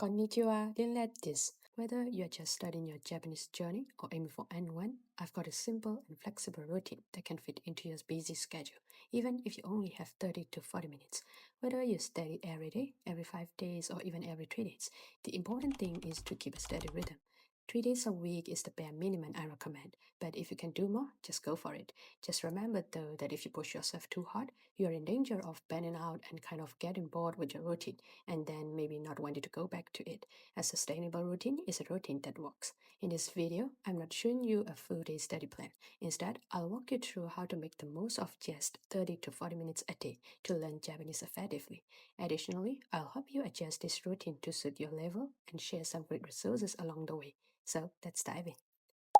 Konnichiwa, didn't let this. Whether you're just starting your Japanese journey or aiming for N1, I've got a simple and flexible routine that can fit into your busy schedule, even if you only have 30 to 40 minutes. Whether you study every day, every 5 days, or even every 3 days, the important thing is to keep a steady rhythm. 3 days a week is the bare minimum I recommend, but if you can do more, just go for it. Just remember though that if you push yourself too hard, you're in danger of burning out and kind of getting bored with your routine and then maybe not wanting to go back to it. A sustainable routine is a routine that works. In this video, I'm not showing you a full day study plan. Instead, I'll walk you through how to make the most of just 30 to 40 minutes a day to learn Japanese effectively. Additionally, I'll help you adjust this routine to suit your level and share some great resources along the way. So let's dive in.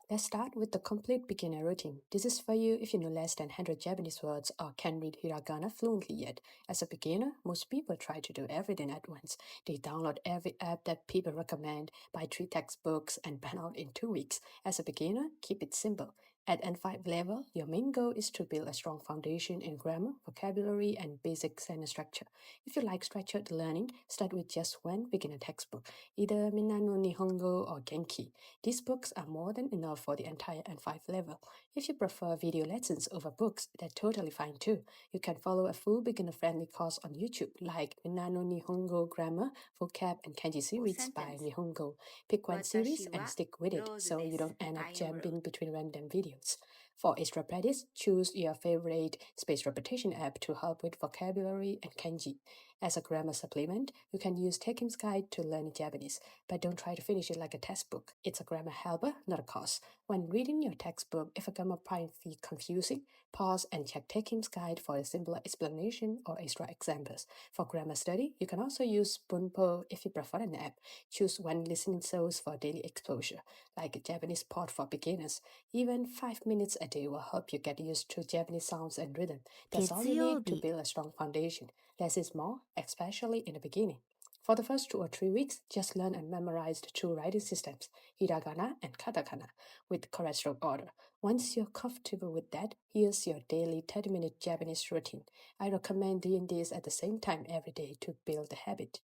Let's start with the complete beginner routine. This is for you if you know less than 100 Japanese words or can't read hiragana fluently yet. As a beginner, most people try to do everything at once. They download every app that people recommend, buy 3 textbooks, and burn out in 2 weeks. As a beginner, keep it simple. At N5 level, your main goal is to build a strong foundation in grammar, vocabulary, and basic sentence structure. If you like structured learning, start with just one beginner textbook, either Minna no Nihongo or Genki. These books are more than enough for the entire N5 level. If you prefer video lessons over books, that's totally fine too. You can follow a full beginner-friendly course on YouTube like Minna no Nihongo Grammar, Vocab, and Kanji series by Nihongo. Pick one series and stick with it so you don't end up jumping between random videos. For extra practice, choose your favorite spaced repetition app to help with vocabulary and kanji. As a grammar supplement, you can use Tekim's Guide to learn Japanese, but don't try to finish it like a textbook. It's a grammar helper, not a course. When reading your textbook, if a grammar point feels confusing, pause and check Tekim's Guide for a simpler explanation or extra examples. For grammar study, you can also use Bunpo if you prefer an app. Choose one listening source for daily exposure, like a Japanese pod for beginners. Even 5 minutes a day will help you get used to Japanese sounds and rhythm. That's all you need to build a strong foundation. Less is more, especially in the beginning. For the first 2 or 3 weeks, just learn and memorize the 2 writing systems, hiragana and katakana, with correct stroke order. Once you're comfortable with that, here's your daily 30-minute Japanese routine. I recommend doing this at the same time every day to build the habit.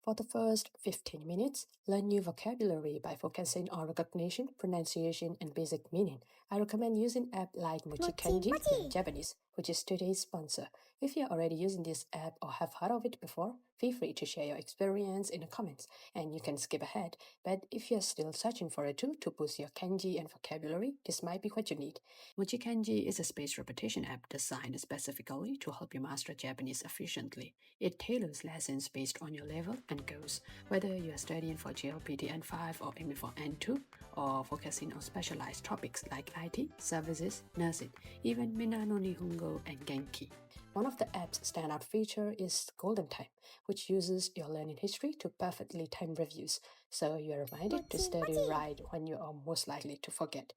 For the first 15 minutes, learn new vocabulary by focusing on recognition, pronunciation, and basic meaning. I recommend using apps like MochiKanji in Japanese, which is today's sponsor. If you're already using this app or have heard of it before, feel free to share your experience in the comments, and you can skip ahead. But if you're still searching for a tool to boost your kanji and vocabulary, this might be what you need. MochiKanji is a spaced repetition app designed specifically to help you master Japanese efficiently. It tailors lessons based on your level and goals, whether you are studying for JLPT N5 or aiming for N2, or focusing on specialized topics like IT, services, nursing, even Minna no Nihongo and Genki. One of the app's standout feature is Golden Time, which uses your learning history to perfectly time reviews, so you're reminded to study right when you are most likely to forget.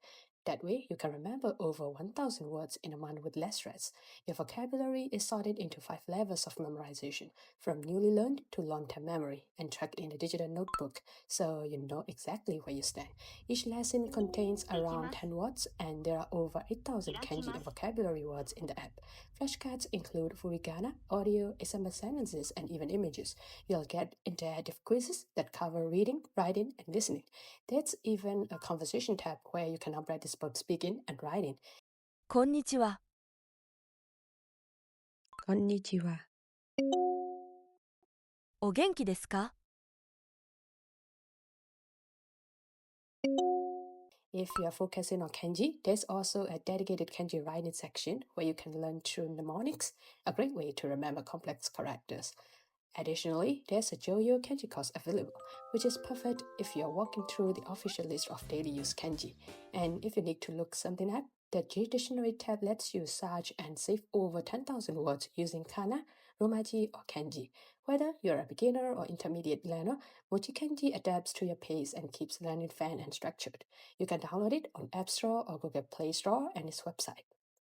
That way, you can remember over 1,000 words in a month with less stress. Your vocabulary is sorted into 5 levels of memorization, from newly learned to long-term memory, and tracked in a digital notebook, so you know exactly where you stand. Each lesson contains around 10 words, and there are over 8,000 kanji and vocabulary words in the app. Flashcards include furigana, audio, example sentences, and even images. You'll get interactive quizzes that cover reading, writing, and listening. There's even a conversation tab where you can now practice both speaking and writing. こんにちは。こんにちは。お元気ですか? If you are focusing on kanji, there's also a dedicated kanji writing section where you can learn true mnemonics, a great way to remember complex characters. Additionally, there's a Joyo kanji course available, which is perfect if you're walking through the official list of daily use kanji. And if you need to look something up, the J Dictionary tab lets you search and save over 10,000 words using kana, romaji, or kanji. Whether you're a beginner or intermediate learner, MochiKanji adapts to your pace and keeps learning fun and structured. You can download it on App Store or Google Play Store and its website.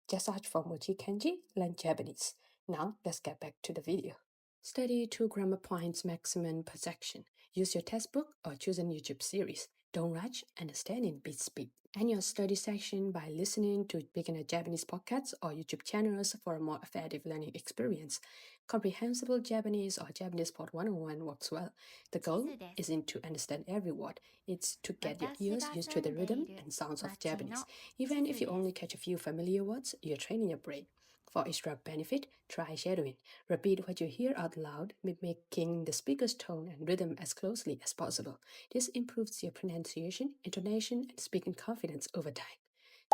Just search for MochiKanji, learn Japanese. Now, let's get back to the video. Study 2 grammar points maximum per section. Use your textbook or choose a YouTube series. Don't rush, understanding beats speed. End your study section by listening to beginner Japanese podcasts or YouTube channels for a more effective learning experience. Comprehensible Japanese or Japanese Part 101 works well. The goal isn't to understand every word, it's to get your ears used to the rhythm and sounds of Japanese. Even if you only catch a few familiar words, you're training your brain. For extra benefit, try shadowing. Repeat what you hear out loud, mimicking the speaker's tone and rhythm as closely as possible. This improves your pronunciation, intonation, and speaking confidence over time.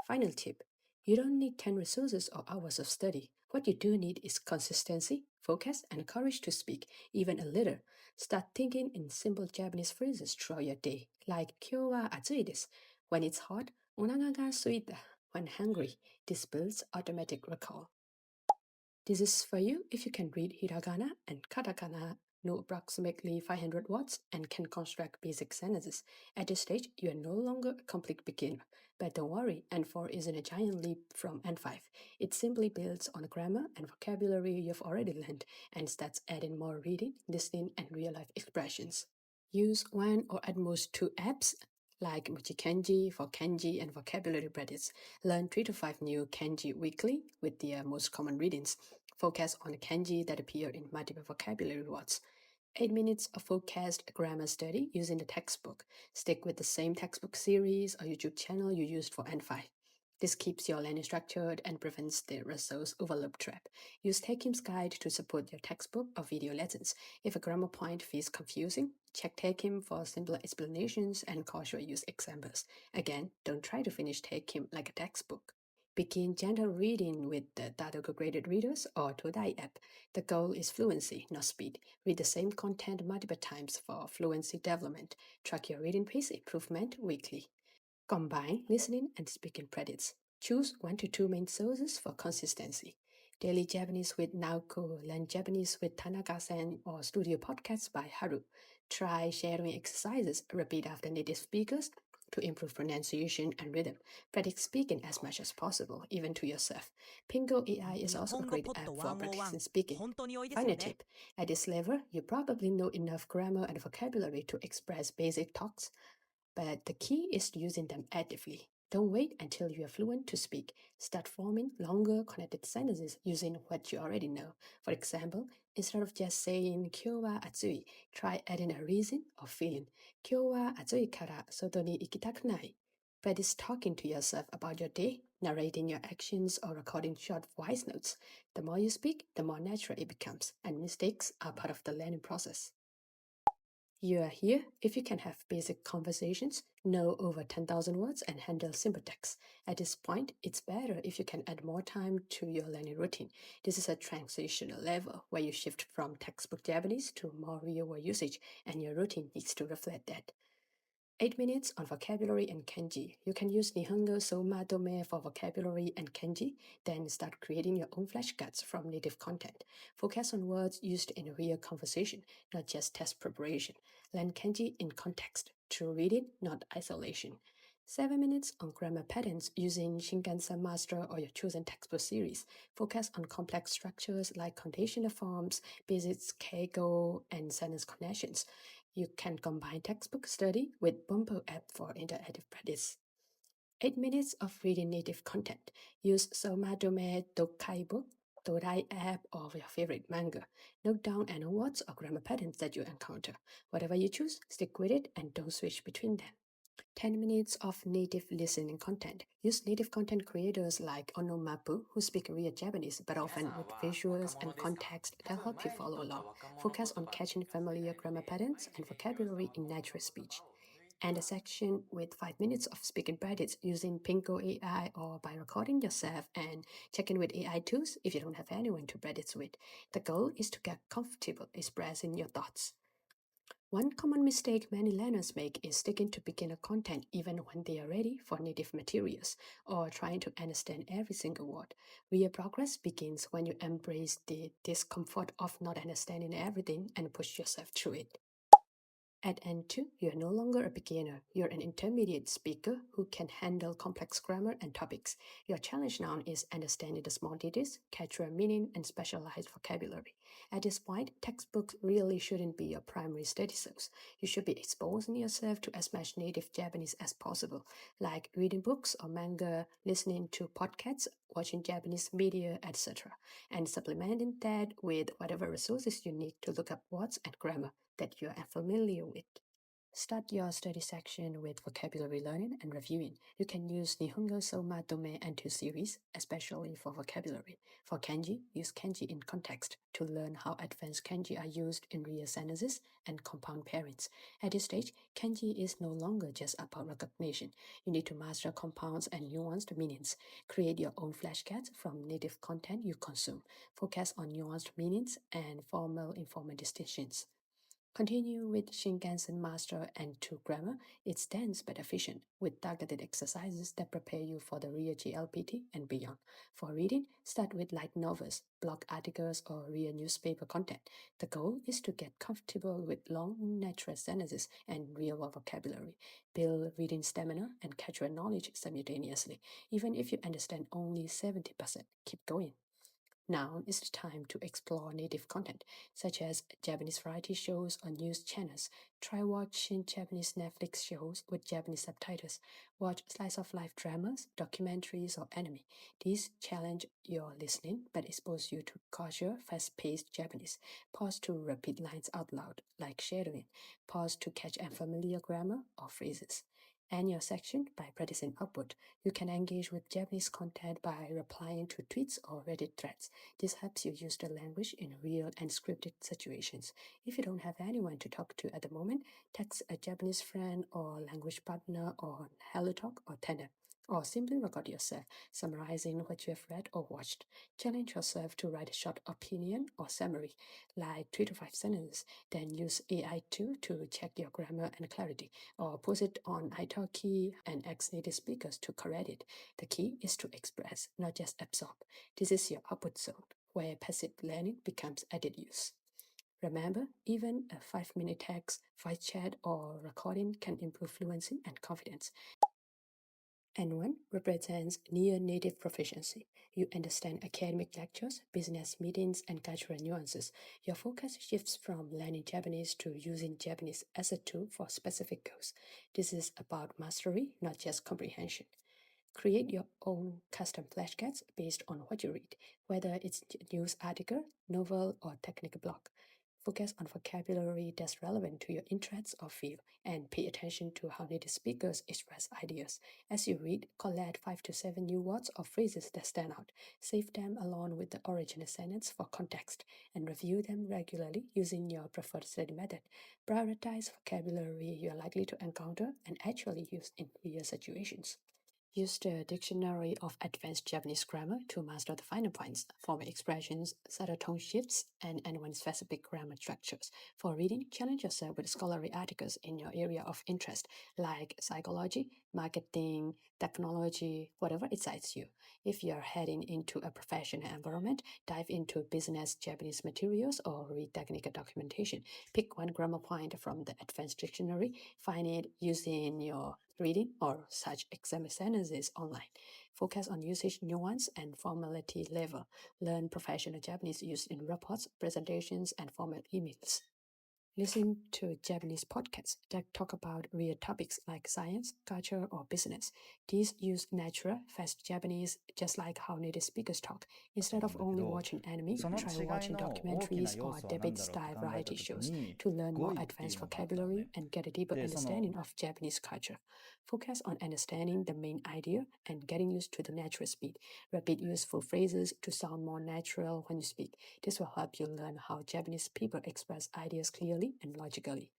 Final tip. You don't need 10 resources or hours of study. What you do need is consistency, focus, and courage to speak, even a little. Start thinking in simple Japanese phrases throughout your day, like "Kyou wa atsui desu." When it's hot, "Onaga ga suita." When hungry, this builds automatic recall. This is for you if you can read hiragana and katakana, know approximately 500 words, and can construct basic sentences. At this stage, you are no longer a complete beginner. But don't worry, N4 isn't a giant leap from N5. It simply builds on the grammar and vocabulary you've already learned and starts adding more reading, listening, and real-life expressions. Use one or at most two apps like MochiKanji for kanji and vocabulary practice. Learn 3 to 5 new kanji weekly with the most common readings. Focus on kanji that appear in multiple vocabulary words. 8 minutes of focused grammar study using the textbook. Stick with the same textbook series or YouTube channel you used for N5. This keeps your learning structured and prevents the resource overload trap. Use Takim's guide to support your textbook or video lessons. If a grammar point feels confusing, check Takim for simpler explanations and casual use examples. Again, don't try to finish Takim like a textbook. Begin gentle reading with the Dadogo graded readers or Todaii app. The goal is fluency, not speed. Read the same content multiple times for fluency development. Track your reading pace improvement weekly. Combine listening and speaking credits. Choose 1 to 2 main sources for consistency. Daily Japanese with Naoko, Learn Japanese with Tanaka-san, or Studio Podcasts by Haru. Try sharing exercises, repeat after native speakers to improve pronunciation and rhythm. Practice speaking as much as possible, even to yourself. Pingo AI is also a great app for practicing speaking. Final tip. At this level, you probably know enough grammar and vocabulary to express basic talks, but the key is using them actively. Don't wait until you are fluent to speak. Start forming longer connected sentences using what you already know. For example, instead of just saying "Kyou wa atsui," try adding a reason or feeling. "Kyou wa atsui kara soto ni ikitaku nai." Practice talking to yourself about your day, narrating your actions, or recording short voice notes. The more you speak, the more natural it becomes, and mistakes are part of the learning process. You are here if you can have basic conversations, know over 10,000 words, and handle simple text. At this point, it's better if you can add more time to your learning routine. This is a transitional level where you shift from textbook Japanese to more real-world usage, and your routine needs to reflect that. 8 minutes on vocabulary and kanji. You can use Nihongo Soumatome for vocabulary and kanji, then start creating your own flashcards from native content. Focus on words used in a real conversation, not just test preparation. Learn kanji in context, through reading, not isolation. 7 minutes on grammar patterns using Shinkanzen Master or your chosen textbook series. Focus on complex structures like conditional forms, basics, keigo, and sentence connections. You can combine textbook study with BookWalker app for interactive practice. 8 minutes of reading native content. Use Soumatome book, Todaii App, or your favorite manga. Note down any words or grammar patterns that you encounter. Whatever you choose, stick with it and don't switch between them. 10 minutes of native listening content. Use native content creators like Onomapu who speak real Japanese but often with visuals and context that help you follow along. Focus on catching familiar grammar patterns and vocabulary in natural speech. And a section with 5 minutes of speaking practice using Pinko AI or by recording yourself and checking with AI tools if you don't have anyone to practice with. The goal is to get comfortable expressing your thoughts. One common mistake many learners make is sticking to beginner content even when they are ready for native materials, or trying to understand every single word. Real progress begins when you embrace the discomfort of not understanding everything and push yourself through it. At N2, you're no longer a beginner. You're an intermediate speaker who can handle complex grammar and topics. Your challenge now is understanding the small details, catch your meaning, and specialized vocabulary. At this point, textbooks really shouldn't be your primary study source. You should be exposing yourself to as much native Japanese as possible, like reading books or manga, listening to podcasts, watching Japanese media, etc., and supplementing that with whatever resources you need to look up words and grammar that you are familiar with. Start your study section with vocabulary learning and reviewing. You can use Nihongo Soumatome N2 series, especially for vocabulary. For kanji, use kanji in context to learn how advanced kanji are used in real sentences and compound pairings. At this stage, kanji is no longer just about recognition. You need to master compounds and nuanced meanings. Create your own flashcards from native content you consume. Focus on nuanced meanings and formal-informal distinctions. Continue with Shinkanzen Master N2 grammar. It's dense but efficient, with targeted exercises that prepare you for the real GLPT and beyond. For reading, start with light novels, blog articles, or real newspaper content. The goal is to get comfortable with long, natural sentences and real vocabulary. Build reading stamina and catch your knowledge simultaneously. Even if you understand only 70%, keep going. Now is the time to explore native content, such as Japanese variety shows on news channels. Try watching Japanese Netflix shows with Japanese subtitles. Watch slice of life dramas, documentaries, or anime. These challenge your listening but expose you to casual, fast-paced Japanese. Pause to repeat lines out loud, like shadowing. Pause to catch unfamiliar grammar or phrases. End your section by practicing upward. You can engage with Japanese content by replying to tweets or Reddit threads. This helps you use the language in real and scripted situations. If you don't have anyone to talk to at the moment, text a Japanese friend or language partner on HelloTalk or Tender. Or simply record yourself summarizing what you have read or watched. Challenge yourself to write a short opinion or summary, like 3 to 5 sentences. Then use AI tool to check your grammar and clarity, or post it on italki and ask native speakers to correct it. The key is to express, not just absorb. This is your output zone, where passive learning becomes added use. Remember, even a 5-minute text, voice chat, or recording can improve fluency and confidence. N1 represents near-native proficiency. You understand academic lectures, business meetings, and cultural nuances. Your focus shifts from learning Japanese to using Japanese as a tool for specific goals. This is about mastery, not just comprehension. Create your own custom flashcards based on what you read, whether it's a news article, novel, or technical blog. Focus on vocabulary that's relevant to your interests or field, and pay attention to how native speakers express ideas. As you read, collect 5 to 7 new words or phrases that stand out. Save them along with the original sentence for context, and review them regularly using your preferred study method. Prioritize vocabulary you're likely to encounter and actually use in real situations. Use the Dictionary of Advanced Japanese Grammar to master the finer points, formal expressions, subtle tone shifts, and specific grammar structures. For reading, challenge yourself with scholarly articles in your area of interest, like psychology, marketing, technology, whatever excites you. If you're heading into a professional environment, dive into business Japanese materials or read technical documentation. Pick one grammar point from the Advanced Dictionary, find it using your reading or such exam sentences online. Focus on usage nuance and formality level. Learn professional Japanese used in reports, presentations, and formal emails. Listen to Japanese podcasts that talk about real topics like science, culture, or business. These use natural, fast Japanese, just like how native speakers talk. Instead of only watching anime, try watching documentaries or debate-style variety shows to learn more advanced vocabulary and get a deeper understanding of Japanese culture. Focus on understanding the main idea and getting used to the natural speed. Repeat useful phrases to sound more natural when you speak. This will help you learn how Japanese people express ideas clearly and logically.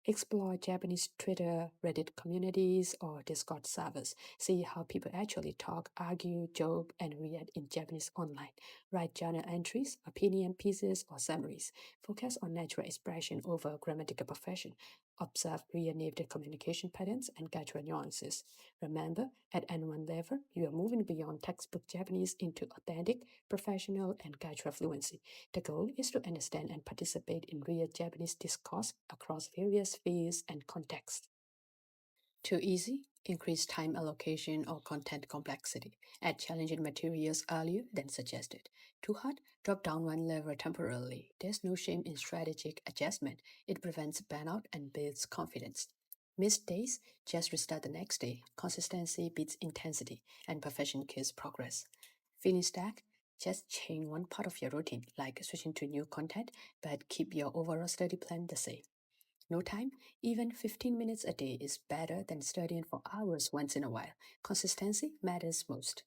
Explore Japanese Twitter, Reddit communities, or Discord servers. See how people actually talk, argue, joke, and react in Japanese online. Write journal entries, opinion pieces, or summaries. Focus on natural expression over grammatical perfection. Observe real native communication patterns and cultural nuances. Remember, at N1 level, you are moving beyond textbook Japanese into authentic, professional, and cultural fluency. The goal is to understand and participate in real Japanese discourse across various fields and contexts. Too easy? Increase time allocation or content complexity. Add challenging materials earlier than suggested. Too hard? Drop down one level temporarily. There's no shame in strategic adjustment. It prevents burnout and builds confidence. Missed days? Just restart the next day. Consistency beats intensity, and perfection kills progress. Feeling stuck? Just change one part of your routine, like switching to new content, but keep your overall study plan the same. No time? Even 15 minutes a day is better than studying for hours once in a while. Consistency matters most.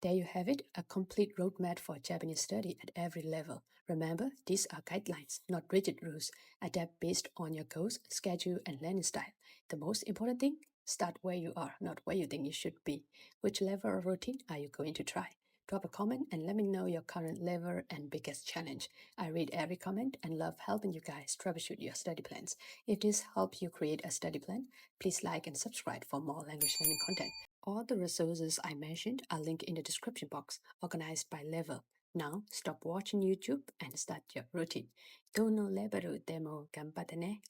There you have it, a complete roadmap for Japanese study at every level. Remember, these are guidelines, not rigid rules. Adapt based on your goals, schedule, and learning style. The most important thing, start where you are, not where you think you should be. Which level of routine are you going to try? Drop a comment and let me know your current level and biggest challenge. I read every comment and love helping you guys troubleshoot your study plans. If this helps you create a study plan, please like and subscribe for more language learning content. All the resources I mentioned are linked in the description box, organized by level. Now, stop watching YouTube and start your routine. Dono level demo ganbatte ne.